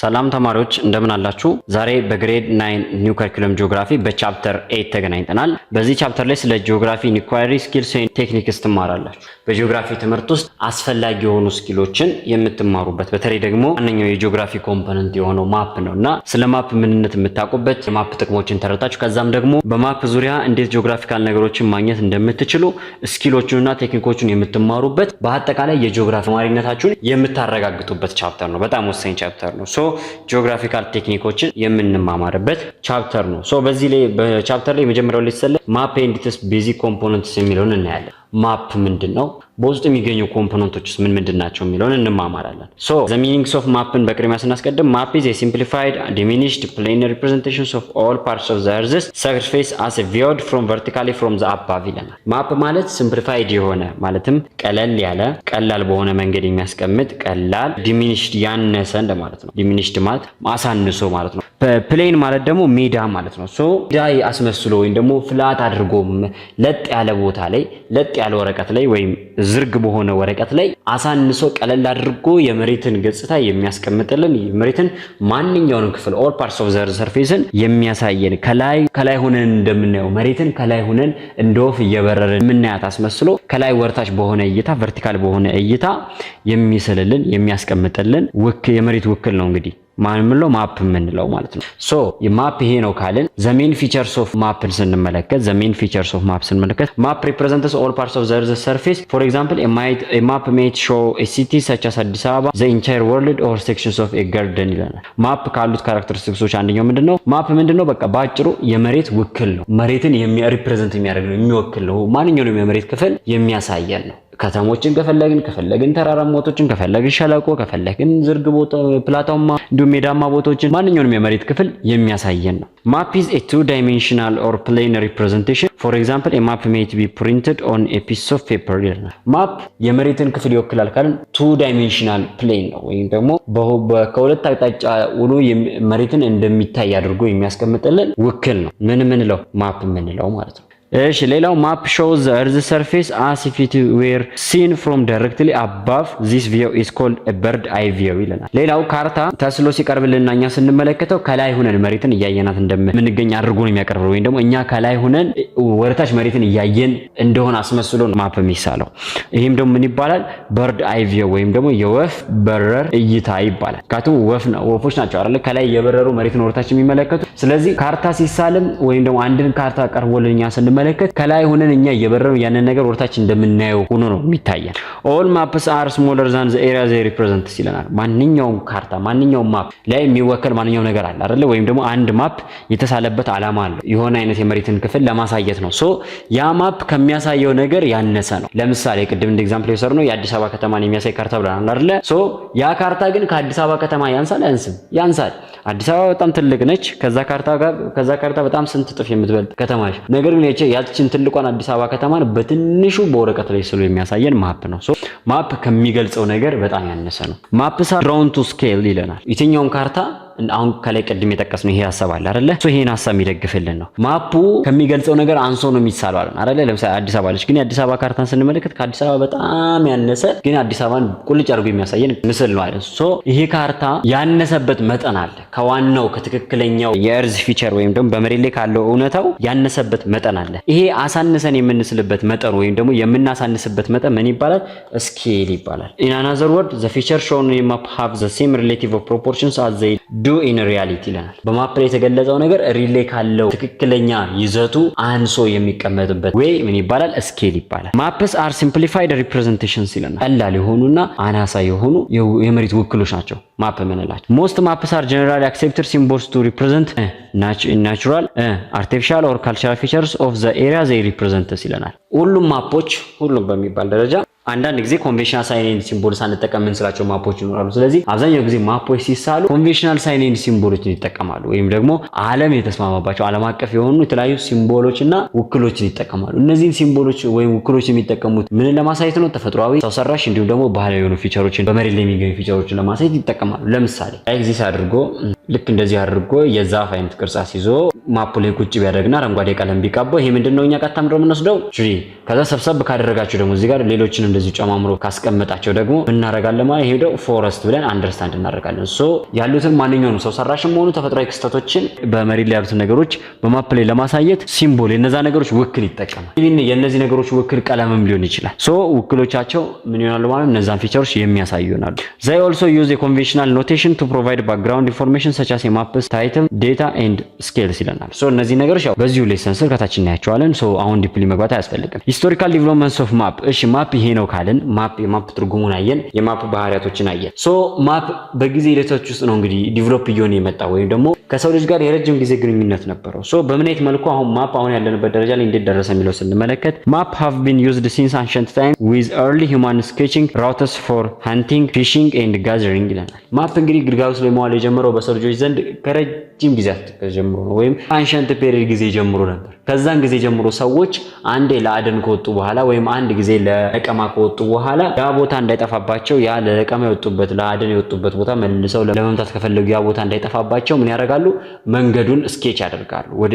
ሰላም ተማሪዎች እንደምን አላችሁ? ዛሬ በግሬድ 9 ኒው ከሪኩለም ጂኦግራፊ በቻፕተር 8 ተገናኝተናል። በዚህ ቻፕተር ላይ ስለ ጂኦግራፊ ኢንኳየሪ ስኪልስ ኤንድ ቴክኒክስ ትማራላችሁ። በጂኦግራፊ ትምህርት ውስጥ አስፈላጊ የሆኑ ስኪሎችን የምትማሩበት በተለይ ደግሞ ዋነኛው የጂኦግራፊ ኮምፖነንት የሆነው ማፕ ነውና ስለ ማፕ ምንነት የምታውቁበት የማፕ ጥቅሞችን ተረዳችሁ ከዛም ደግሞ በማፕ ዙሪያ እንዴት ጂኦግራፊካል ነገሮችን ማግኘት እንደምትችሉ ስኪሎቹንና ቴክኒኮቹን የምትማሩበት በአጠቃላይ የጂኦግራፊ ተማሪነታችሁን የምታረጋግጡበት ቻፕተር ነው። በጣም ወሳኝ ቻፕተር ነው። ጂኦግራፊካል ቴክኒኮችን የምንማማርበት ቻፕተር ነው። በዚህ ላይ በቻፕተር ላይ መጀመሪያው ላይ ተሰለ ማፕ ኤንድ ኢትስ ቤዚክ ኮምፖነንትስ የሚለውን እናያለን። ማፕ ምንድነው? በውስጡ የሚገኙ ኮምፖነንቶችስ ምን ምንድናቸው የሚለውን እንማማራለን። the meanings of ማፕን በቅድሚያ ስናስቀድም ማፕ is a simplified diminished plane representations of all parts of the earth's surface as viewed from vertically from the above ይለናል። ማፕ ማለት simplified የሆነ ማለትም ቀለል ያለ ቀላል በሆነ መንገድ የሚያስቀምጥ ቀላል diminished ያነሰ እንደማለት ነው። diminished ማለት ማሳንሶ ማለት ነው። ፕሌን ማለት ደግሞ ሜዳ ማለት ነው። ሜዳ አስመስሎ ወይም ደግሞ ፍላት አድርጎ ለጥ ያለ ቦታ ላይ ለጥ ያለ ወረቀት ላይ ወይም ዝርግ በሆነ ወረቀት ላይ አሳንሶ ቀለል አድርጎ የመሬትን ገጽታ የሚያስቀምጥልን የመሬትን ማንኛውንም ክፍል all parts of the surface የሚያሳየን ከላይ ሆነን እንደምናየው መሬትን ከላይ ሆነን እንደወፍ እየበረረን የምናያት አስመስሎ ከላይ ወርታች በሆነ እይታ ቨርቲካል በሆነ እይታ የሚስልልን የሚያስቀምጥልን የመሬት ውክል ነው እንግዲህ ማንምለው ማፕ ምንለው ማለት ነው። የማፕ ይሄ ነው ካልን the main features of ማፕን ስንመለከት ማፕ represents all parts of the earth's surface. For example, a map may show a city such as Addis Ababa, the entire world or sections of a garden ይላል። ማፕ ካሉት ካራክተሪስቲክሶች አንደኛው ምንድነው? ማፕ ምንድነው? በቃ ባጭሩ የመሬት ውክል ነው። መሬትን ሪፕሬዘንት የሚያደርግ ነው፣ የሚወክል ነው። ማንኛውንም የመሬት ክፍል የሚያሳየን ነው። ከተሞችን ከፈለግን ተራራማ ቦታዎችን ከፈለግን ሸለቆ ከፈለግን ዝርግ ቦታ ፕላታውማ እንዲሁም ሜዳማ ቦታዎችን ማንኛውንም የመሬት ክፍል የሚያሳየን ነው። Map is a two-dimensional or plane representation. For example, a map may be printed on a piece of paper. ማፕ የመሬትን ክፍል ይወክላል ካልን two-dimensional plane ነው ወይም ደግሞ ከሁለት አቅጣጫ ሆኖ መሬትን እንደሚታይ አድርጎ የሚያስቀምጥልን ውክል ነው። ምንለው ማፕ ምንለው ማለት ነው። እሺ ሌላው ማፕ shows the earth's surface as if it were seen from directly above. This view is called a bird eye view ይለናል። ሌላው ካርታ ተስሎ ሲቀርብልንና እኛ ስንመለከተው ከላይ ሆነን መሬትን እያየናት እንደምንገኝ አድርጎ ነው የሚያቀርበው ወይም ደግሞ እኛ ከላይ ሆነን ወርታች መሬትን እያየን እንደሆነ አስመስሎ ማፕ የሚሳለው። ይሄም ደግሞ ምን ይባላል? bird eye view ወይም ደግሞ የወፍ በረር እይታ ይባላል። ካቱ ወፎች ናቸው አይደል ከላይ የበረሩ መሬትን ወርታች የሚመለከቱ። ስለዚህ ካርታ ሲሳልም ወይም ደግሞ አንድን ካርታ ቀርቦልኛ ስንመለከት ከላይ ሆነን እኛ እየበረሩ ያንን ነገር ወርታች እንደምናየው ሆኖ ነው የሚታየን። all maps are smaller than the area they represent ይለናል። ማንኛውም ካርታ ማንኛውም ማፕ ላይ የሚወከል ማንኛውም ነገር አለ አይደል? ወይም ደግሞ አንድ ማፕ የተሳለበት ዓላማ አለው የሆነ አይነት የመሬትን ክፍል ለማሳየት ነው። ያ ማፕ ከሚያሳየው ነገር ያነሰ ነው። ለምሳሌ ቅድም እንደ ኤግዛምፕል የወሰድነው የአዲስ አበባ ከተማን የሚያሳይ ካርታ ብለናል አይደል? ያ ካርታ ግን ከአዲስ አበባ ከተማ ያንሳል አያንስም? ያንሳል። አዲስ አበባ በጣም ትልቅ ነች። ከዛ ካርታ በጣም ስንት ጥፍ የምትበልጥ ከተማ ነች። ነገር ግን ያችን ትልቋን አዲስ አበባ ከተማን በትንሹ በወረቀት ላይ ስሎ የሚያሳየን ማፕ ነው። ማፕ ከሚገልጸው ነገር በጣም ያነሰ ነው። ማፕስ are drawn to scale ይለናል። የትኛውም ካርታ አሁን ከላይ ቀድም የተጠቀስነው ይሄ ሐሳብ አለ አይደለ? ይሄን ሐሳብ የሚደግፍልን ነው። ማፑ ከሚገልጸው ነገር አንሶ ነው የሚሳለው አይደለ? ለምሳሌ አዲስ አበባ ልጅ ግን የአዲስ አበባ ካርታን ስንመለከት ከአዲስ አበባ በጣም ያነሰ ግን አዲስ አበባን ቁልጭ አድርጎ የሚያሳየን ምስል ነው አይደል? ይሄ ካርታ ያነሰበት መጠን አለ። ከዋናው ከትክክለኛው የእርዝ ፊቸር ወይም ደግሞ በመሬት ላይ ካለው እውነታው ያነሰበት መጠን አለ። ይሄ አሳንሰን የምንስልበት መጠን ወይም ደግሞ የምናሳንስበት መጠን ምን ይባላል? ስኬል ይባላል። in another word the feature shown in map have the same relative proportions as they do in reality ይለናል። በማፕ ላይ የተገለጸው ነገር ሪሌ ካለው ትክክለኛ ይዘቱ አንሶ የሚቀመጥበት ወይ ምን ይባላል? ስኬል ይባላል። maps are simplified representations ይለናል። ቀላል የሆኑና አናሳ የሆኑ የመሬት ውክሎች ናቸው ማፕ ምንላቸው። most maps are generally accepted symbols to represent natural, artificial or cultural features of the area they represent ይለናል። ሁሉም ማፖች ሁሉም በሚባል ደረጃ አንዳንድ ጊዜ ኮንቬንሽናል ሳይን ኤንድ ሲምቦል ሳንጠቀም እንስላቸው ማፖች ይኖራሉ። ስለዚህ አብዛኛው ጊዜ ማፖች ሲሳሉ ኮንቬንሽናል ሳይን ኤንድ ሲምቦሎችን ይጠቀማሉ ወይም ደግሞ ዓለም የተስማማባቸው ዓለም አቀፍ የሆኑ የተለያዩ ሲምቦሎችና ውክሎችን ይጠቀማሉ። እነዚህን ሲምቦሎች ወይም ውክሎች የሚጠቀሙት ምን ለማሳየት ነው? ተፈጥሯዊ፣ ሰው ሰራሽ እንዲሁም ደግሞ ባህላዊ የሆኑ ፊቸሮችን በመሬት ላይ የሚገኙ ፊቸሮችን ለማሳየት ይጠቀማሉ። ለምሳሌ ኤግዚስ አድርጎ ልክ እንደዚህ አድርጎ የዛፍ አይነት ቅርጽ አስይዞ ማፑ ላይ ቁጭ ቢያደርግና አረንጓዴ ቀለም ቢቀባው ይሄ ምንድነው? እኛ ቀጥታ ምንድነው የምንወስደው? ከዛ ሰብሰብ ካደረጋችሁ ደግሞ እዚህ ጋር ሌሎችን እንደዚህ ጨማምሮ ካስቀመጣቸው ደግሞ እናረጋለን ማለት ሄደው ፎረስት ብለን አንደርስታንድ እናደርጋለን። ሶ ያሉትን ማንኛውንም ሰው ሰራሽም ሆኑ ተፈጥሯዊ ክስተቶችን በመሬት ላይ ያሉትን ነገሮች በማፕ ላይ ለማሳየት ሲምቦል የነዛ ነገሮች ውክል ይጠቀማል። የነዚህ ነገሮች ውክል ቀለምም ሊሆን ይችላል። ሶ ውክሎቻቸው ምን ይሆናሉ ማለት እነዛን ፊቸሮች የሚያሳዩ ይሆናሉ። they also use a conventional notation to provide background information such as a map's title, data and scales ይለናል። ሶ እነዚህ ነገሮች ያው በዚሁ ሌሰን ስር ከታች እናያቸዋለን። ሶ አሁን ዲፕሊ መግባት አያስፈልግም። ሂስቶሪካል ዲቨሎፕመንትስ ኦፍ ማፕ። እሺ ማፕ ይሄ ነው ካልን የማፕ ትርጉሙን አየን፣ የማፕ ባህሪያቶችን አየን። ሶ ማፕ በጊዜ ሂደቶች ውስጥ ነው እንግዲህ ዲቨሎፕ እየሆነ የመጣው ወይም ደግሞ ከሰው ልጅ ጋር የረጅም ጊዜ ግንኙነት ነበረው። ሶ በምን አይነት መልኩ አሁን ማፕ አሁን ያለንበት ደረጃ ላይ እንዴት ደረሰ የሚለው ስንመለከት ማፕ have been used since ancient time with early human sketching routes for hunting, fishing and gathering ይለናል። ማፕ እንግዲህ ግልጋሎት ላይ መዋል የጀመረው በሰው ልጆች ዘንድ ከረጅም ጊዜያት ጀምሮ ነው ወይም አንሸንት ፔሪድ ጊዜ ጀምሮ ነበር። ከዛን ጊዜ ጀምሮ ሰዎች አንዴ ለአደን ከወጡ በኋላ ወይም አንድ ጊዜ ለለቀማ ከወጡ በኋላ ያ ቦታ እንዳይጠፋባቸው ያ ለለቀማ የወጡበት ለአደን የወጡበት ቦታ መልሰው ለመምታት ከፈለጉ ያ ቦታ እንዳይጠፋባቸው ምን ያደርጋሉ? መንገዱን ስኬች ያደርጋሉ። ወደ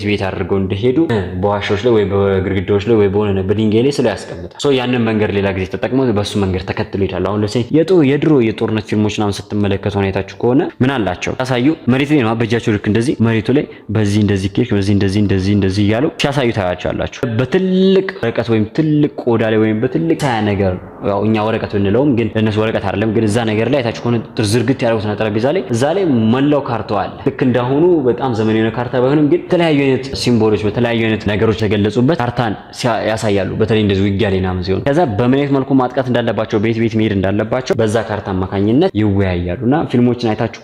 ቤት አድርገው እንደሄዱ በዋሾች ላይ ወይ በግርግዳዎች ላይ ወይ በሆነ በድንጋይ ላይ ስለ ያስቀምጣል። ሶ ያንን መንገድ ሌላ ጊዜ ተጠቅመው በሱ መንገድ ተከትሎ ይታሉ። አሁን ለሴ የድሮ የጦርነት ፊልሞች ምናምን ስትመለከቱ ሁኔታችሁ ከሆነ ምን አላቸው ታሳዩ መሬት ላይ ነው በእጃቸው ልክ እንደዚህ መሬቱ ላይ በዚህ እንደዚህ ኬክ በዚህ እንደዚህ እያሉ ሲያሳዩ ታያቻላችሁ። በትልቅ ወረቀት ወይም ትልቅ ቆዳ ላይ ወይም በትልቅ ሳያ ነገር ያው እኛ ወረቀት ብንለውም ግን ለነሱ ወረቀት አይደለም። ግን እዛ ነገር ላይ አይታችሁ ከሆነ ዝርግት ያደረጉት ነው ጠረጴዛ ላይ እዛ ላይ መላው ካርታው አለ። ልክ እንዳሁኑ በጣም ዘመናዊ ካርታ ባይሆንም ግን የተለያዩ አይነት ሲምቦሎች በተለያዩ አይነት ነገሮች ተገለጹበት ካርታን ያሳያሉ። በተለይ እንደዚህ ውጊያ ላይ ናም ሲሆን ከዛ በምን አይነት መልኩ ማጥቃት እንዳለባቸው ቤት መሄድ እንዳለባቸው በዛ ካርታ አማካኝነት ይወያያሉና ፊልሞችን አይታችሁ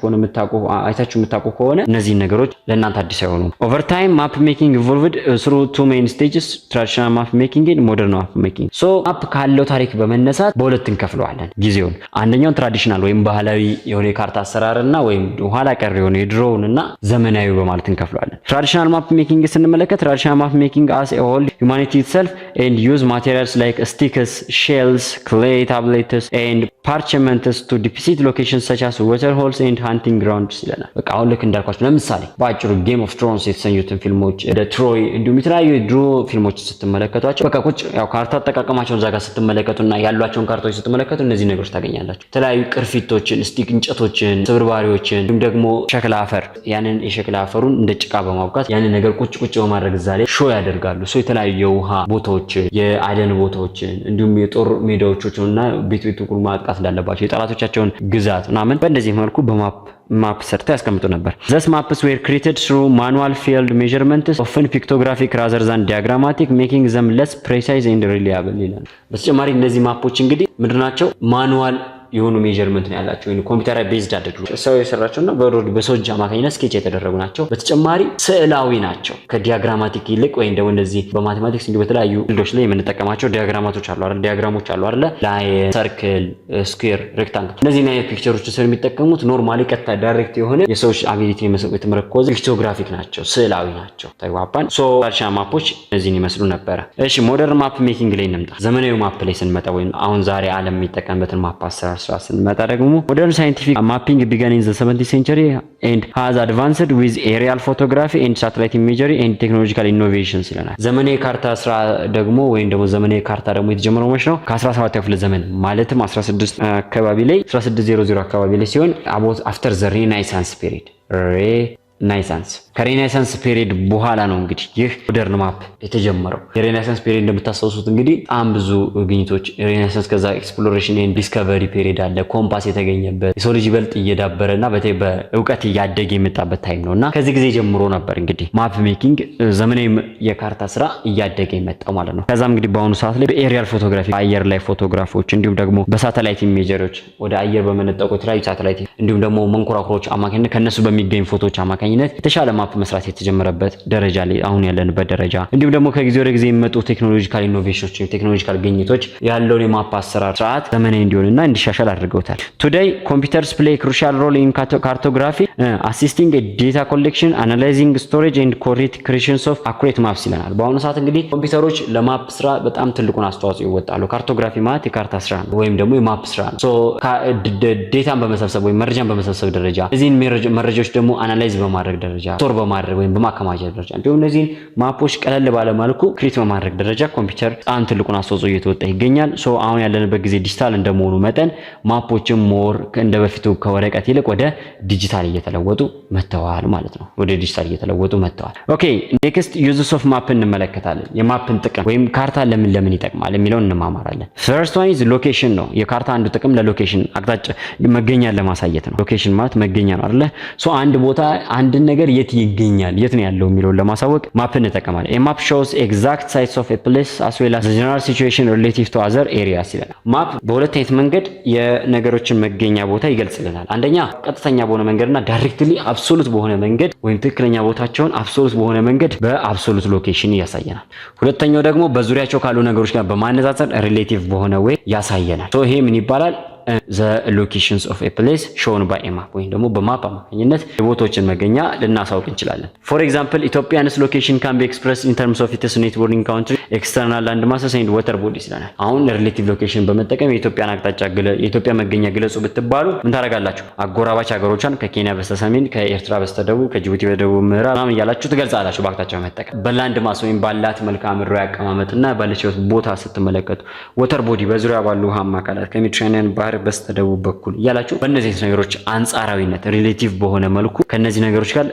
የምታውቁ ከሆነ እነዚህ ነገሮች ለእናንተ አዲስ አይሆኑም። ኦቨር ታይም ማፕ ሜኪንግ ኢቮልቭድ through two main stages, traditional map making and modern map making. so ማፕ ካለው ታሪክ በመነሳት በሁለት እንከፍለዋለን ጊዜውን። አንደኛው ትራዲሽናል ወይም ባህላዊ የሆነ የካርታ አሰራርና ወይም ኋላ ቀር የሆነ የድሮውንና ዘመናዊ በማለት እንከፍለዋለን። ትራዲሽናል ማፕ ሜኪንግ ስንመለከት ትራዲሽናል ማፕ ሜኪንግ as a whole humanity itself and use materials like sticks, shells, clay tablets and parchments to depict locations such as water holes and hunting grounds ይለናል። በቃ አሁን ልክ እንዳልኳችሁ ለምሳሌ በአጭሩ ጌም ኦፍ ትሮንስ የተሰኙትን ፊልሞች እንደ ትሮይ እንዲሁም የተለያዩ ድሮ ፊልሞች ስትመለከቷቸው በቃ ቁጭ ያው ካርታ አጠቃቀማቸውን እዛ ጋር ስትመለከቱና ያሏቸውን ካርታዎች ስትመለከቱ እነዚህ ነገሮች ታገኛላችሁ። የተለያዩ ቅርፊቶችን፣ ስቲክ እንጨቶችን፣ ስብርባሪዎችን እንዲሁም ደግሞ ሸክላ አፈር ያንን የሸክላ አፈሩን እንደ ጭቃ በማብቃት ያንን ነገር ቁጭ በማድረግ እዛ ላይ ሾው ያደርጋሉ። ሶ የተለያዩ የውሃ ቦታዎችን፣ የአደን ቦታዎችን እንዲሁም የጦር ሜዳዎችንና ቤት ሁሉ ማጥቃት እንዳለባቸው የጠላቶቻቸውን ግዛት ምናምን በእንደዚህ መልኩ ማፕ ሰርተው ያስቀምጡ ነበር። thus maps were created through manual field measurements, often pictographic rather than diagrammatic, making them less precise and reliable ይላል። በተጨማሪ እነዚህ ማፖች እንግዲህ ምንድናቸው? ማኑዋል የሆኑ ሜዠርመንት ነው ያላቸው ወይ ኮምፒውተር ቤዝድ አድርገው ሰው የሰራቸውና በሰው እጅ አማካኝነት ስኬች የተደረጉ ናቸው። በተጨማሪ ስዕላዊ ናቸው ከዲያግራማቲክ ይልቅ ወይም ደግሞ እንደዚህ በማቴማቲክስ እንዲሁ በተለያዩ ፊልዶች ላይ የምንጠቀማቸው ዲያግራማቶች አሉ አይደል? ዲያግራሞች አሉ አይደል? ላይን፣ ሰርክል፣ ስኩዌር፣ ሬክታንግል እነዚህ አይነት ፒክቸሮች ስለሚጠቀሙት ኖርማሊ ቀጥታ ዳይሬክት የሆነ የሰዎች አቢሊቲ የተመረኮዘ ፒክቶግራፊክ ናቸው፣ ስዕላዊ ናቸው። ተግባባን። ሶ ትራዲሽናል ማፖች እነዚህን ይመስሉ ነበር። እሺ ሞደርን ማፕ ሜኪንግ ላይ እንምጣ። ዘመናዊ ማፕ ላይ ስንመጣ ወይም አሁን ዛሬ ዓለም የሚጠቀምበትን ማፕ አሰራር ስንመጣ ደግሞ ሞደርን ሳይንቲፊክ ማፒንግ began in the 17th century and has advanced with aerial photography and satellite imagery and technological innovations ይለናል። ዘመናዊ ካርታ ስራ ደግሞ ወይም ደግሞ ዘመናዊ ካርታ ደግሞ የተጀመረው መቼ ነው? ከ17ኛው ክፍለ ዘመን ማለትም 16 አካባቢ ላይ 1600 አካባቢ ላይ ሲሆን about after the Renaissance period ሬኔሳንስ ከሬኔሳንስ ፔሪድ በኋላ ነው እንግዲህ ይህ ሞደርን ማፕ የተጀመረው። የሬኔሳንስ ፔሪድ እንደምታስታውሱት እንግዲህ በጣም ብዙ ግኝቶች ሬኔሳንስ ከዛ ኤክስፕሎሬሽን ኤንድ ዲስከቨሪ ፔሪድ አለ። ኮምፓስ የተገኘበት የሰው ልጅ ይበልጥ እየዳበረና በእውቀት እያደገ የመጣበት ታይም ነውና ከዚህ ጊዜ ጀምሮ ነበር እንግዲህ ማፕ ሜኪንግ ዘመናዊ የካርታ ስራ እያደገ የመጣው ማለት ነው። ከዛም እንግዲህ በአሁኑ ሰዓት ላይ በኤሪያል ፎቶግራፊ አየር ላይ ፎቶግራፎች እንዲሁም ደግሞ በሳተላይት ኢሜጀሮች ወደ አየር በመነጠቁ የተለያዩ ሳተላይት እንዲሁም ደግሞ መንኮራኩሮች አማካኝነት ከነሱ በሚገኙ ፎቶዎች አማካኝነት የተሻለ ማፕ መስራት የተጀመረበት ደረጃ ላይ አሁን ያለንበት ደረጃ እንዲሁም ደግሞ ከጊዜ ወደ ጊዜ የሚመጡ ቴክኖሎጂካል ኢኖቬሽኖች ቴክኖሎጂካል ግኝቶች ያለውን የማፕ አሰራር ስርዓት ዘመናዊ እንዲሆንና እንዲሻሻል አድርገውታል። ቱዴይ ኮምፒውተርስ ፕሌይ ክሩሻል ሮል ኢን ካርቶግራፊ አሲስቲንግ ዴታ ኮሌክሽን አናላይዚንግ ስቶሬጅ ኤንድ ኮሬክት ክሬሽንስ ኦፍ አኩሬት ማፕስ ይለናል። በአሁኑ ሰዓት እንግዲህ ኮምፒውተሮች ለማፕ ስራ በጣም ትልቁን አስተዋጽኦ ይወጣሉ። ካርቶግራፊ ማለት የካርታ ስራ ነው ወይም ደግሞ የማፕ ስራ ነው። ሶ ዴታን በመሰብሰብ ወይም መረጃን በመሰብሰብ ደረጃ እዚህን መረጃዎች ደግሞ አናላይዝ በማድረግ ደረጃ ስቶር በማድረግ ወይም በማከማቸት ደረጃ እንዲሁም እነዚህን ማፖች ቀለል ባለ መልኩ ክሬት በማድረግ ደረጃ ኮምፒውተር በጣም ትልቁን አስተዋጽኦ እየተወጣ ይገኛል። ሶ አሁን ያለንበት ጊዜ ዲጂታል እንደመሆኑ መጠን ማፖችም ሞር እንደ በፊቱ ከወረቀት ይልቅ ወደ ዲጂታል እየተለወጡ መጥተዋል ማለት ነው። ወደ ዲጂታል እየተለወጡ መጥተዋል። ኦኬ ኔክስት ዩዝስ ኦፍ ማፕ እንመለከታለን። የማፕን ጥቅም ወይም ካርታ ለምን ይጠቅማል የሚለውን እንማማራለን። ፈርስት ዋን ኢዝ ሎኬሽን ነው። የካርታ አንዱ ጥቅም ለሎኬሽን አቅጣጫ መገኛን ለማሳየት ነው። ሎኬሽን ማለት መገኛ ነው አይደለ? ሶ አንድ ቦታ አንድን ነገር የት ይገኛል የት ነው ያለው የሚለውን ለማሳወቅ ማፕ እንጠቀማለን። A map shows exact sites of a place as well as the general situation relative to other areas ይለናል። ማፕ በሁለት አይነት መንገድ የነገሮችን መገኛ ቦታ ይገልጽልናል። አንደኛ ቀጥተኛ በሆነ መንገድና ዳይሬክትሊ አብሶሉት በሆነ መንገድ ወይም ትክክለኛ ቦታቸውን አብሶሉት በሆነ መንገድ በአብሶሉት ሎኬሽን ያሳየናል። ሁለተኛው ደግሞ በዙሪያቸው ካሉ ነገሮች ጋር በማነጻጸር ሪሌቲቭ በሆነ ወይ ያሳየናል። ሶ ይሄ ምን ይባላል? the locations of a place shown by a map ወይም ደግሞ በማፕ አማካኝነት የቦታዎችን መገኛ ልናሳውቅ እንችላለን። for example Ethiopia's location can be expressed in terms of its net bordering country external land masses and water bodies ይላል። አሁን ሪሌቲቭ ሎኬሽን በመጠቀም የኢትዮጵያን አቅጣጫ የኢትዮጵያ መገኛ ግለጹ ብትባሉ ምን ታደርጋላችሁ? አጎራባች ሀገሮቿን ከኬንያ በስተሰሜን፣ ከኤርትራ በስተደቡብ፣ ከጅቡቲ በደቡብ ምዕራብ ምናምን እያላችሁ ትገልጻላችሁ በአቅጣጫ በመጠቀም። በላንድ ማስ ወይም ባላት መልክዓ ምድራዊ አቀማመጥና ባለችበት ቦታ ስትመለከቱ ወተር ቦዲ በዙሪያ ባሉ ውሃማ አካላት ከሜዲትራኒያን ባህር በስተደቡብ በኩል እያላችሁ በእነዚህ ነገሮች አንጻራዊነት ሪሌቲቭ በሆነ መልኩ ከነዚህ ነገሮች ጋር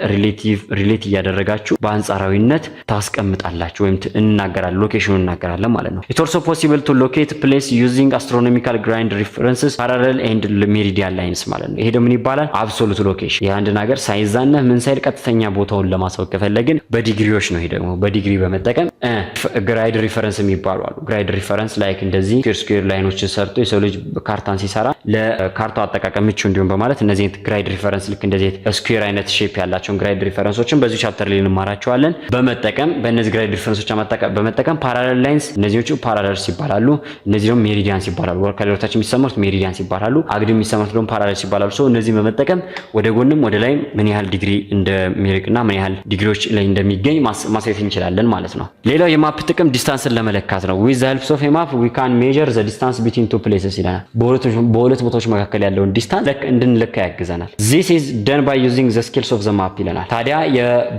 ሪሌት እያደረጋችሁ በአንጻራዊነት ታስቀምጣላችሁ ወይም እናገራለን፣ ሎኬሽኑን እናገራለን ማለት ነው። It's also possible to locate place using astronomical ground references parallel and meridian lines ማለት ነው። ይሄ ደግሞ ምን ይባላል? አብሶሉት ሎኬሽን። የአንድ ነገር ሳይዛነ ምን ሳይል ቀጥተኛ ቦታውን ለማሳወቅ ከፈለግን በዲግሪዎች ነው። ይሄ ደግሞ በዲግሪ በመጠቀም ግራይድ ሪፈረንስ የሚባሉ አሉ። ግራይድ ሪፈረንስ ላይክ እንደዚህ ስኩዌር ላይኖችን ሰርቶ የሰው ልጅ ካርታን ሲሰራ ለካርታው አጠቃቀም ምቹ እንዲሆን በማለት እነዚህ ግራይድ ሪፈረንስ ልክ እንደዚህ ስኩዌር አይነት ሼፕ ያላቸውን ግራይድ ሪፈረንሶችን በዚህ ቻፕተር ላይ እንማራቸዋለን። በመጠቀም በእነዚህ ግራይድ ሪፈረንሶች በመጠቀም ፓራለል ላይንስ እነዚህዎቹ ፓራለልስ ይባላሉ። እነዚህ ደግሞ ሜሪዲያንስ ይባላሉ። ከሌሎቻችን የሚሰመሩት ሜሪዲያንስ ይባላሉ። አግድም የሚሰመሩት ደግሞ ፓራለልስ ይባላሉ። ሶ እነዚህ በመጠቀም ወደ ጎንም ወደ ላይም ምን ያህል ዲግሪ እንደሚርቅና ምን ያህል ዲግሪዎች ላይ እንደሚገኝ ማሳየት እንችላለን ማለት ነው። ሌላው የማፕ ጥቅም ዲስታንስን ለመለካት ነው። with the help of a map we can measure the distance between two places ይላል። በሁለት ቦታዎች መካከል ያለውን ዲስታንስ እንድንለካ ያግዘናል። this is done by using the scales of the map ይለናል። ታዲያ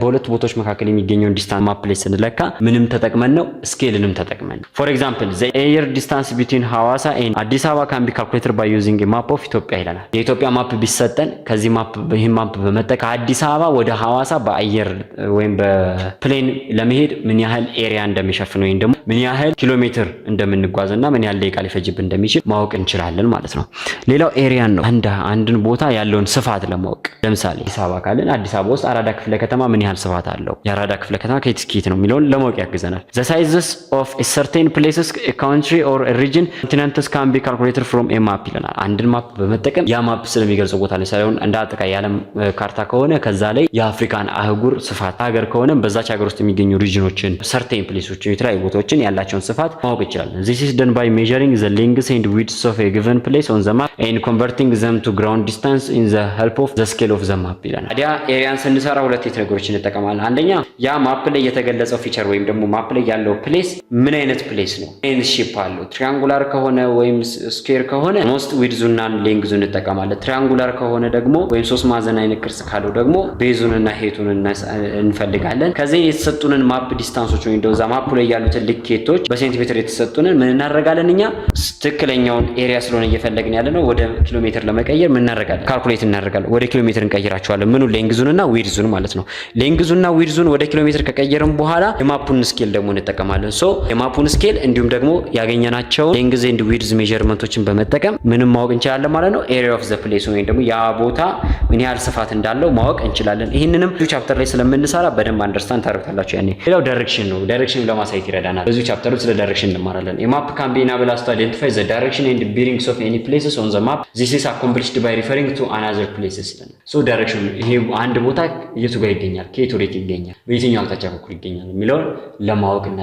በሁለት ቦታዎች መካከል የሚገኘውን ዲስታንስ ማፕ ላይ ስንለካ ምንም ተጠቅመን ነው? ስኬልንም ተጠቅመን ነው። for example the air distance between ሐዋሳ and አዲስ አበባ can be calculated by using a map of ኢትዮጵያ ይለናል። የኢትዮጵያ ማፕ ቢሰጠን ከዚህ ማፕ ይሄን ማፕ በመጠቀም አዲስ አበባ ወደ ሐዋሳ በአየር ወይም በፕሌን ለመሄድ ምን ያህል ኤሪያ እንደሚሸፍን ወይም ደግሞ ምን ያህል ኪሎ ሜትር እንደምንጓዝና ምን ያህል ደቂቃ ሊፈጅብ እንደሚችል ማወቅ እንችላለን ማለት ነው። ሌላው ኤሪያን ነው። አንድን ቦታ ያለውን ስፋት ለማወቅ ለምሳሌ አዲስ አበባ ካለን አዲስ አበባ ውስጥ አራዳ ክፍለ ከተማ ምን ያህል ስፋት አለው፣ የአራዳ ክፍለ ከተማ ከየት እስከ የት ነው የሚለውን ለማወቅ ያግዘናል። the sizes of a certain places a country or a region continents can be calculated from a map ይለናል። አንድን ማፕ በመጠቀም ያ ማፕ ስለሚገልጸው ቦታ ላይ ሳይሆን እንደ አጠቃላይ የዓለም ካርታ ከሆነ ከዛ ላይ የአፍሪካን አህጉር ስፋት፣ ሀገር ከሆነ በዛች ሀገር ውስጥ የሚገኙ ሪጅኖችን ሰርቴን ፕሌሶችን የተለያዩ ቦታዎችን ያላቸውን ስፋት ማወቅ ይችላል። this is done by measuring the length and width of a given place on the map and converting them to ground distance in the help of the scale of the map ይላል። ታዲያ ኤሪያን ስንሰራ ሁለት ነገሮችን እንጠቀማለን። አንደኛ ያ ማፕ ላይ የተገለጸው ፊቸር ወይም ደግሞ ማፕ ላይ ያለው ፕሌስ ምን አይነት ፕሌስ ነው፣ ኤንድ ሼፕ አለው። ትሪያንጉላር ከሆነ ወይም ስኩዌር ከሆነ ሞስት ዊድዙና ሌንግዙን እንጠቀማለን። ትሪያንጉላር ከሆነ ደግሞ ወይም ሶስት ማዕዘን አይነት ቅርጽ ካለው ደግሞ ቤዙንና ሄቱን እንፈልጋለን። ከዚህ የተሰጡንን ማፕ ዲስታንሶች ወይም ደግሞ ማፕ ላይ ያሉትን ልኬቶች በሴንቲሜትር የተሰጡንን ምን እናደርጋለን? እኛ ትክክለኛውን ኤሪያ ስለሆነ እየፈለግን ያለ ነው ወደ ኪሎ ሜትር ለመቀየር ምን እናደርጋለን? ካልኩሌት እናደርጋለን። ወደ ኪሎ ሜትር እንቀይራቸዋለን። ምኑ ሌንግዙንና ዊድዙን ማለት ነው። ሌንግዙንና ዊድዙን ወደ ኪሎ ሜትር ከቀየርን በኋላ የማፑን ስኬል ደግሞ እንጠቀማለን። ሶ የማፑን ስኬል እንዲሁም ደግሞ ያገኘናቸውን ሌንግዝ ኤንድ ዊድዝ ሜዠርመንቶችን በመጠቀም ምንም ማወቅ እንችላለን ማለት ነው። ኤሪያ ኦፍ ዘ ፕሌስ ወይም ደግሞ ያ ቦታ ምን ያህል ስፋት እንዳለው ማወቅ እንችላለን። ይህንንም ቻፕተር ላይ ስለምንሰራ በደንብ አንደርስታንድ ታደርጋላችሁ። ያኔ ሌላው ዳይሬክሽን ነው። ዳይሬክሽን ለማሳየት ይረዳናል። በዚህ ቻፕተር ስለ ዳይሬክሽን እንማራለን። የማፕ ካን ቢ ኢናብል አስ ቱ አይደንቲፋይ ዘ ዳይሬክሽን ኤንድ ቢሪንግስ ኦፍ ኤኒ ፕሌስስ ኦን ዘ ማፕ ዚስ ኢዝ አኮምፕሊሽድ ባይ ሪፈሪንግ ቱ አናዘር ፕሌስስ ይላል። ሶ ዳይሬክሽን ይሄ አንድ ቦታ የቱ ጋር ይገኛል፣ ከየት ወዴት ይገኛል፣ በየትኛው አቅጣጫ በኩል ይገኛል የሚለውን ለማወቅና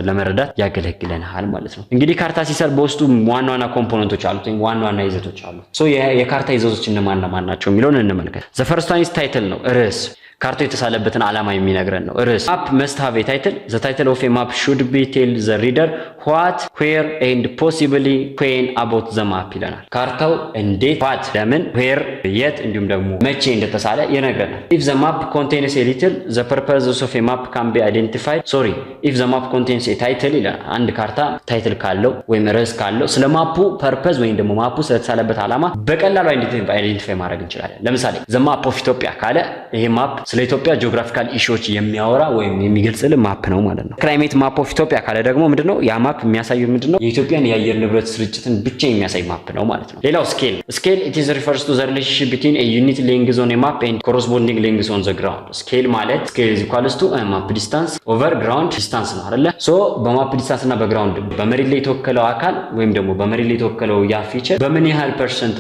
ለመረዳት ያገለግለናል ማለት ነው። እንግዲህ ካርታ ሲሰር በውስጡ ዋና ዋና ኮምፖነንቶች አሉት ወይም ዋና ዋና ይዘቶች አሉ። ሶ የካርታ ይዘቶች እነማን ናቸው የሚለውን እንመልከት። ዘ ፈርስት ዋን ኢዝ ታይትል ነው፣ ርዕስ። ካርታው የተሳለበትን ዓላማ የሚነግረን ነው። ርዕስ ማፕ መስት ሃቭ ኤ ታይትል ዘ ታይትል ኦፍ ኤ ማፕ ሹድ ቢ ቴል ዘ ሪደር ዋት ዌር ኤንድ ፖሲብሊ ዌን አባውት ዘ ማፕ ይለናል። ካርታው እንዴት፣ ዋት ለምን፣ ዌር የት፣ እንዲሁም ደግሞ መቼ እንደተሳለ ይነግረናል። ኢፍ ዘ ማፕ ኮንቴንስ ኤ ሊትል ዘ ፐርፐዝ ኦፍ ኤ ማፕ ካን ቢ አይደንቲፋይድ ኢፍ ዘ ማፕ ኮንቴንስ ኤ ታይትል ይለናል። አንድ ካርታ ታይትል ካለው ወይም ርዕስ ካለው ስለ ማፑ ፐርፐዝ ወይም ደግሞ ማፑ ስለተሳለበት ዓላማ በቀላሉ አይደንቲፋይ ማድረግ እንችላለን። ለምሳሌ ዘ ማፕ ኦፍ ኢትዮጵያ ካለ ይሄ ማፕ ስለ ኢትዮጵያ ጂኦግራፊካል ኢሹዎች የሚያወራ ወይም የሚገልጽልን ማፕ ነው ማለት ነው። ክላይሜት ማፕ ኦፍ ኢትዮጵያ ካለ ደግሞ ምንድነው ያ ማፕ የሚያሳየው ምንድነው የኢትዮጵያን የአየር ንብረት ስርጭትን ብቻ የሚያሳይ ማፕ ነው ማለት ነው። ሌላው ስኬል it is refers to the relationship between a unit length on a map and corresponding length on the ground። ስኬል ማለት scale is equals to map distance over ground distance ነው አይደለ? ሶ በማፕ ዲስታንስ እና በግራውንድ በመሬት ላይ የተወከለው አካል ወይም ደግሞ በመሬት ላይ የተወከለው ያ ፊቸር በምን ያህል ፐርሰንት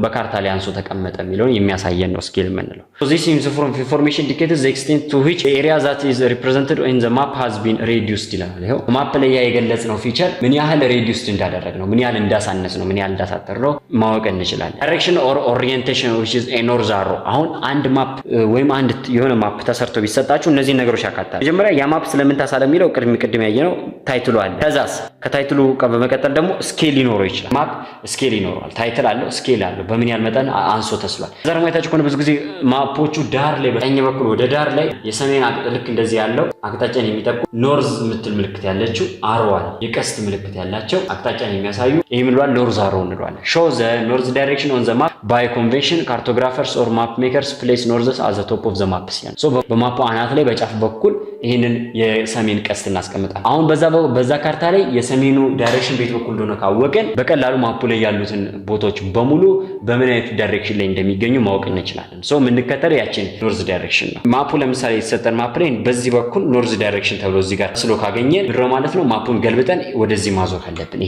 በካርታ ላይ አንሶ ተቀመጠ የሚለውን የሚያሳየን ነው ስኬል የምንለው። so this information indicates the extent to which the area that is represented in the map has been reduced ይላል። ይሄው ማፕ ላይ የገለጽነው ፊቸር ምን ያህል reduced እንዳደረግ ነው፣ ምን ያህል እንዳሳነስ ነው፣ ምን ያህል እንዳሳጠር ነው ማወቅ እንችላለን። direction or orientation which is a north arrow። አሁን አንድ ማፕ ወይም አንድ የሆነ ማፕ ተሰርቶ ቢሰጣችሁ እነዚህ ነገሮች ያካትታል። መጀመሪያ ያ ማፕ ስለምን ታሳለ የሚለው ቅድም ያየነው ታይትሉ አለ። ከዛስ ከታይትሉ በመቀጠል ደግሞ ስኬል ሊኖረው ይችላል። ማፕ ስኬል ይኖረዋል፣ ታይትል አለው፣ ስኬል አለው፣ በምን ያህል መጠን አንሶ ተስሏል። ከዛ ደግሞ አይታችሁ ከሆነ ብዙ ጊዜ ማፖቹ ዳር ላይ በቀኝ በኩል ወደ ዳር ላይ የሰሜን ልክ እንደዚህ ያለው አቅጣጫን የሚጠቁም ኖርዝ ምትል ምልክት ያለችው አሮ አለ። የቀስት ምልክት ያላቸው አቅጣጫን የሚያሳዩ ይሄ ምን ብሏል? ኖርዝ አሮ እንለዋለን። ሾው ዘ ኖርዝ ዳይሬክሽን ኦን ዘ ማፕ ባይ ኮንቬንሽን ካርቶግራፈርስ ኦር ማፕ ሜከርስ ፕሌስ ኖርዝ አዝ ዘ ቶፕ ኦፍ ዘ ማፕ ሲያን። ሶ በማፑ አናት ላይ በጫፍ በኩል ይሄንን የሰሜን ቀስት እናስቀምጣለን። አሁን በዛ ካርታ ላይ የሰሜኑ ዳይሬክሽን ቤት በኩል እንደሆነ ካወቀን በቀላሉ ማፑ ላይ ያሉትን ቦታዎች በሙሉ በምን አይነት ዳይሬክሽን ላይ እንደሚገኙ ማወቅ እንችላለን። ሶ የምንከተለው ያችን ኖርዝ ዳይሬክሽን ነው። ማፑ ለምሳሌ የተሰጠን ማፕ ላይ በዚህ በኩል ኖርዝ ዳይሬክሽን ተብሎ እዚህ ጋር ስሎ ካገኘን ድሮ ማለት ነው ማፑን ገልብጠን ወደዚህ ማዞር አለብን።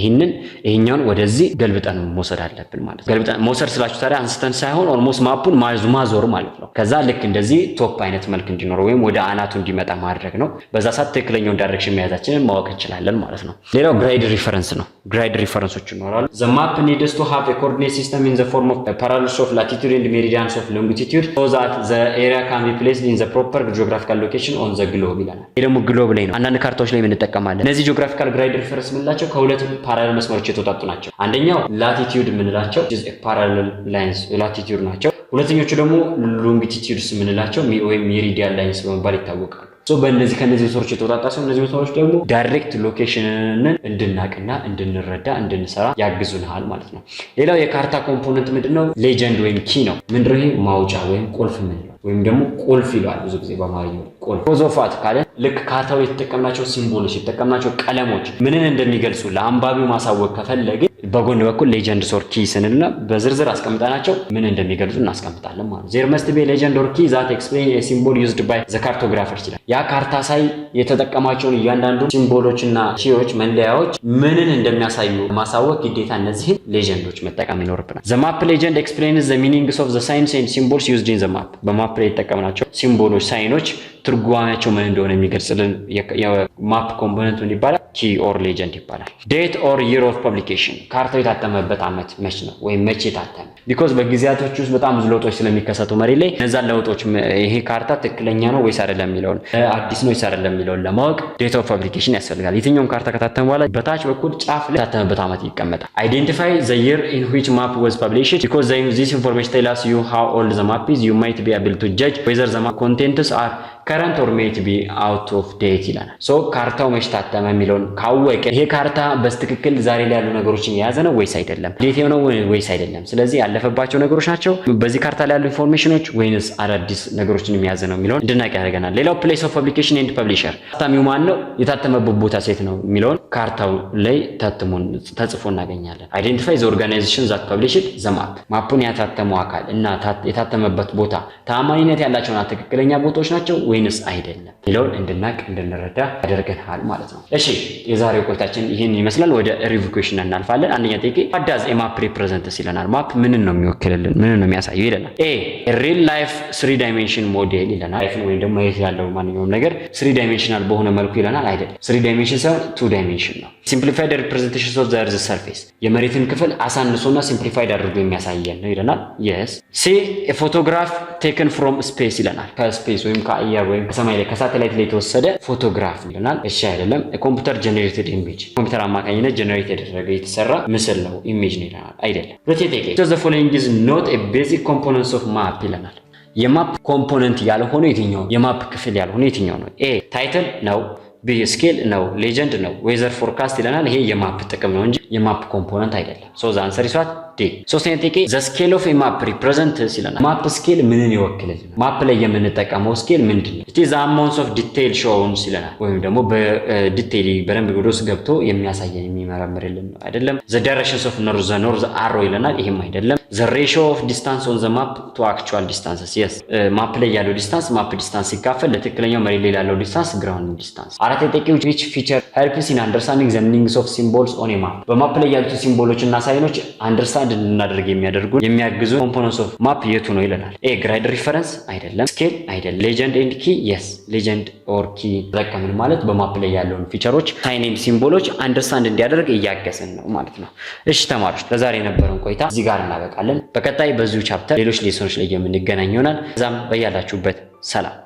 ይሄኛውን ወደዚህ ገልብጠን መውሰድ አለብን ማለት ነው። ገልብጠን መውሰድ ስላችሁ ታዲያ አንስተን ሳይሆን ኦልሞስት ማፑን ማዞር ማለት ነው። ከዛ ልክ እንደዚህ ቶፕ አይነት መልክ እንዲኖረው ወይም ወደ አናቱ እንዲመጣ ማድረግ ነው። በዛ ሰዓት ትክክለኛውን ዳይሬክሽን መያዛችንን ማወቅ እንችላለን ማለት ነው። ሌላው ግራይድ ሪፈረንስ ነው። ግራይድ ሪፈረንሶች ይኖራሉ። the map needs to have a coordinate system in the form of parallels of latitude and meridians of longitude so that the area can be placed in the proper geographical location on the globe ይላል። ይሄ ደግሞ ግሎብ ላይ ነው። አንዳንድ ካርታዎች ላይ እንጠቀማለን። እነዚህ ጂኦግራፊካል ግራይድ ሪፈረንስ የምንላቸው ከሁለት ፓራለል መስመሮች የተወጣጡ ናቸው። አንደኛው ላቲቲዩድ የምንላቸው ፓራለል ላይንስ ላቲቲዩድ ናቸው። ሁለተኞቹ ደግሞ ሎንጊቲዩድስ የምንላቸው ወይም ሜሪዲያን ላይንስ በመባል ይታወቃሉ። ሶ በእነዚህ ከነዚህ መስመሮች የተወጣጣ ሰው እነዚህ መስመሮች ደግሞ ዳይሬክት ሎኬሽንን እንድናቅና እንድንረዳ እንድንሰራ ያግዙናል ማለት ነው። ሌላው የካርታ ኮምፖነንት ምንድነው? ሌጀንድ ወይም ኪ ነው። ምንድነው ይሄ? ማውጫ ወይም ቁልፍ ምንለው ወይም ደግሞ ቁልፍ ይለዋል ብዙ ጊዜ በአማርኛው ቁልፍ። ፕሮዞፋት ካለ ልክ ካርታው የተጠቀምናቸው ሲምቦሎች የተጠቀምናቸው ቀለሞች ምንን እንደሚገልጹ ለአንባቢው ማሳወቅ ከፈለግን በጎን በኩል ሌጀንድ ኦር ኪ ስንልና በዝርዝር አስቀምጠናቸው ምን እንደሚገልጹ እናስቀምጣለን ማለት ነው። ዜር መስት ቢ ሌጀንድ ኦር ኪ ዛት ኤክስፕሌን ኤ ሲምቦል ዩዝድ ባይ ዘ ካርቶግራፈር ይላል። ያ ካርታ ሳይ የተጠቀማቸውን እያንዳንዱ ሲምቦሎችና ኪዎች መለያዎች ምንን እንደሚያሳዩ ማሳወቅ ግዴታ እነዚህን ሌጀንዶች መጠቀም ይኖርብናል። ዘ ማፕ ሌጀንድ ኤክስፕሌንስ ዘ ሚኒንግስ ኦፍ ዘ ሳይንስ ኤንድ ሲምቦልስ ዩዝድ ኢን ዘ ማፕ። በማፕ ላይ የተጠቀምናቸው ሲምቦሎች፣ ሳይኖች ትርጓሜያቸው ምን እንደሆነ የሚገልጽልን የማፕ ኮምፖነንት ምን ይባላል? ኪ ኦር ሌጀንድ ይባላል። ዴት ኦር ይር ኦፍ ፐብሊኬሽን ካርታው የታተመበት ዓመት መች ነው ወይም መቼ ታተመ? ቢኮዝ በጊዜያቶች ውስጥ በጣም ብዙ ለውጦች ስለሚከሰቱ መሬት ላይ እነዛን ለውጦች ይሄ ካርታ ትክክለኛ ነው ወይስ አይደለም የሚለውን አዲስ ነው ወይስ አይደለም የሚለውን ለማወቅ ዴት ኦፍ ፐብሊኬሽን ያስፈልጋል። የትኛውም ካርታ ከታተመ በኋላ በታች በኩል ጫፍ ላይ የታተመበት ዓመት ይቀመጣል። አይዴንቲፋይ ዘ ይር ኢን ዊች ማፕ ዋዝ ፐብሊሽድ ቢኮዝ ዚስ ኢንፎርሜሽን ቴልስ ዩ ሃው ኦልድ ዘ ማፕ ኢዝ ዩ ማይት ቢ ኤብል ቱ ጀጅ ዌዘር ዘ ማፕ ኮንቴንትስ አር ከረንት ኦር ሜት ቢ አውት ኦፍ ዴት ይላል። ሶ ካርታው መች ታተመ የሚለውን ካወቀ ይሄ ካርታ በስትክክል ዛሬ ላይ ያሉ ነገሮችን የያዘ ነው ወይስ አይደለም፣ ዴት ነው ወይስ አይደለም፣ ስለዚህ ያለፈባቸው ነገሮች ናቸው በዚህ ካርታ ላይ ያሉ ኢንፎርሜሽኖች ወይንስ አዳዲስ ነገሮችን የያዘ ነው የሚለውን እንድናቅ ያደርገናል። ሌላው ፕሌስ ኦፍ ፐብሊኬሽን ኤንድ ፐብሊሸር፣ ታታሚው ማን ነው፣ የታተመበት ቦታ ሴት ነው የሚለውን ካርታው ላይ ተጽፎ እናገኛለን። አይዴንቲፋይ ዘ ኦርጋናይዜሽን ዛት ፐብሊሽድ ዘ ማፕ፣ ማፑን ያታተመው አካል እና የታተመበት ቦታ ታማኝነት ያላቸውና ትክክለኛ ቦታዎች ናቸው ወይንስ አይደለም ሚለውን እንድናቅ እንድንረዳ ያደርገናል ማለት ነው። እሺ የዛሬው ቆይታችን ይህን ይመስላል። ወደ ሪቪው ኩዌሽን እናልፋለን። አንደኛ ጥያቄ what does a map represents ይለናል። ማፕ ምንን ነው የሚወክልልን? ምንን ነው የሚያሳየው ይለናል። ኤ ሪል ላይፍ 3 ዳይሜንሽን ሞዴል ይለናል። ላይፍ ወይም ደግሞ ማየት ያለው ማንኛውም ነገር 3 ዳይሜንሽናል በሆነ መልኩ ይለናል። አይደለም 3 ዳይሜንሽን ሳይሆን 2 ዳይሜንሽን ነው። ሲምፕሊፋይድ ሪፕሬዘንቴሽን ኦፍ ዘ እርዝ ሰርፌስ የመሬትን ክፍል አሳንሶና ሲምፕሊፋይድ አድርጎ የሚያሳየን ነው ይለናል። yes ሲ a photograph taken from space ይለናል። ከስፔስ ወይም ከአየር ወይም ከሰማይ ላይ ከሳተላይት ላይ የተወሰደ ፎቶግራፍ ይለናል። እሺ አይደለም ኮምፒውተር ጀነሬትድ ኢሜጅ ኮምፒውተር አማካኝነት ጀነሬት የተደረገ የተሰራ ምስል ነው ኢሜጅ ነው ይለናል። አይደለም ለቴቴኬ the following is not a basic components of map ይለናል። የማፕ ኮምፖነንት ያልሆነ የትኛው የማፕ ክፍል ያልሆነ የትኛው ነው? ኤ ታይትል ነው፣ ቢ ስኬል ነው፣ ሌጀንድ ነው፣ ዌዘር ፎርካስት ይለናል። ይሄ የማፕ ጥቅም ነው እንጂ የማፕ ኮምፖነንት አይደለም። ሶ ዘ አንሰር ኢዝ ዋት ዲ። ሶስተኛ ጥያቄ ዘ ስኬል ኦፍ ኤ ማፕ ሪፕሬዘንትስ ይለናል። ማፕ ስኬል ምንን ይወክልልናል? ማፕ ላይ የምንጠቀመው ስኬል ምንድን ነው? ዘ አማውንትስ ኦፍ ዲቴይል ሾውንስ ይለናል። ወይም ደግሞ በዲቴይል በደንብ ወደ ውስጥ ገብቶ የሚያሳየን የሚመረምርልን ነው አይደለም። ዘ ዳይሬክሽንስ ኦፍ ኖርዝ አሮ ይለናል። ይሄም አይደለም። ዘ ሬሽዮ ኦፍ ዲስታንስ ኦን ዘ ማፕ ቱ አክቹዋል ዲስታንስስ የስ ማፕ ላይ ያለው ዲስታንስ ማፕ ዲስታንስ ሲካፈል ለትክክለኛው መሬት ላይ ያለው ዲስታንስ ግራውንድ ዲስታንስ። አራተኛ ጥያቄ which feature helps in understanding the meanings of symbols on a map በማፕ ላይ ያሉት ሲምቦሎች እና ሳይኖች አንደርስታንድ እንድናደርግ የሚያግዙ ኮምፖነንትስ ኦፍ ማፕ የቱ ነው ይለናል። ኤ ግራይድ ሪፈረንስ አይደለም፣ ስኬል አይደለም፣ ሌጀንድ ኤንድ ኪ የስ ሌጀንድ ኦር ኪ ተጠቀምን ማለት በማፕ ላይ ያለውን ፊቸሮች ሳይን ኤንድ ሲምቦሎች አንደርስታንድ እንዲያደርግ እያገዘን ነው ማለት ነው። እሺ ተማሪዎች ለዛሬ የነበረን ቆይታ እዚህ ጋር እናበቃለን። በቀጣይ በዚሁ ቻፕተር ሌሎች ሌሰኖች ላይ የምንገናኝ ይሆናል። እዛም በያላችሁበት ሰላም